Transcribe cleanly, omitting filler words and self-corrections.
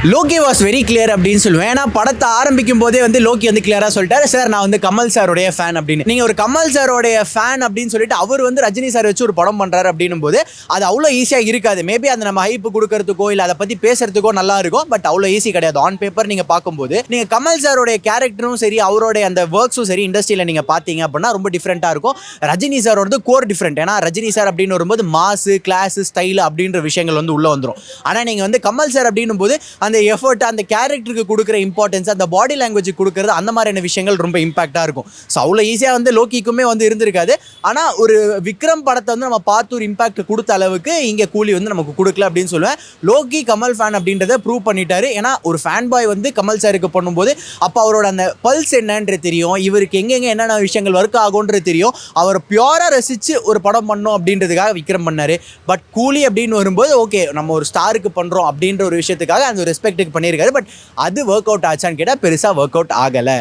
Loki was very clear அப்படின்னு சொல்லுவேன். ஏன்னா படத்தை ஆரம்பிக்கும் போதே லோகி கிளியரா சொல்லிட்டாரு, சார் நான் கமல் சாரோடைய ஃபேன் அப்படின்னு. நீங்க ஒரு கமல் சாரோடைய ஃபேன் அப்படின்னு சொல்லிட்டு அவர் ரஜினி சார் வச்சு ஒரு படம் பண்றாரு அப்படின்னும் போது அது அவ்வளோ ஈஸியா இருக்காது. மேபி அந்த நம்ம ஹைப் கொடுக்கறதுக்கோ இல்ல அதை பத்தி பேசுறதுக்கோ நல்லா இருக்கும். பட் அவ்வளோ ஈஸி கிடையாது. ஆன் பேப்பர் நீங்க பார்க்கும்போது நீங்க கமல் சாரோடைய கேரக்டரும் சரி அவருடைய அந்த ஒர்க்ஸும் சரி இண்டஸ்ட்ரியில நீங்க பாத்தீங்க அப்படின்னா ரொம்ப டிஃப்ரெண்டா இருக்கும். ரஜினி சாரோட கோர் டிஃப்ரெண்ட். ஏன்னா ரஜினி சார் அப்படின்னு வரும்போது மாசு கிளாஸ் ஸ்டைல் அப்படின்ற விஷயங்கள் உள்ள வந்துடும். ஆனா நீங்க கமல் சார் அப்படின்னும் போது அந்த எஃபர்ட் அந்த கேரக்டருக்கு கொடுக்குற இம்பார்ட்டன்ஸ் அந்த பாடி லாங்குவேஜ் கொடுக்கறது அந்த மாதிரியான விஷயங்கள் ரொம்ப இம்பாக்டா இருக்கும். ஸோ அவ்வளோ ஈஸியாக லோக்கிக்குமே இருந்திருக்காது. ஆனால் ஒரு விக்ரம் படத்தை நம்ம பார்த்து ஒரு இம்பாக்ட் கொடுத்த அளவுக்கு இங்கே கூலி நமக்கு கொடுக்கல அப்படின்னு சொல்லுவேன். லோக்கி கமல் ஃபேன் அப்படின்றத ப்ரூவ் பண்ணிட்டாரு. ஏன்னா ஒரு ஃபேன் பாய் கமல் சாருக்கு பண்ணும்போது அப்போ அவரோட அந்த பல்ஸ் என்னன்றது தெரியும், இவருக்கு எங்கெங்க என்னென்ன விஷயங்கள் ஒர்க் ஆகும்ன்றது தெரியும். அவர் பியூரா ரசிச்சு ஒரு படம் பண்ணோம் அப்படின்றதுக்காக விக்ரம் பண்ணாரு. பட் கூலி அப்படின்னு வரும்போது ஓகே நம்ம ஒரு ஸ்டாருக்கு பண்றோம் அப்படின்ற ஒரு விஷயத்துக்காக அந்த ரெஸ்பெக்ட் பண்ணியிருக்காரு. பட் அது ஒர்க் அவுட் ஆச்சான்னு கேட்டால் பெருசாக ஒர்க் அவுட் ஆகலை.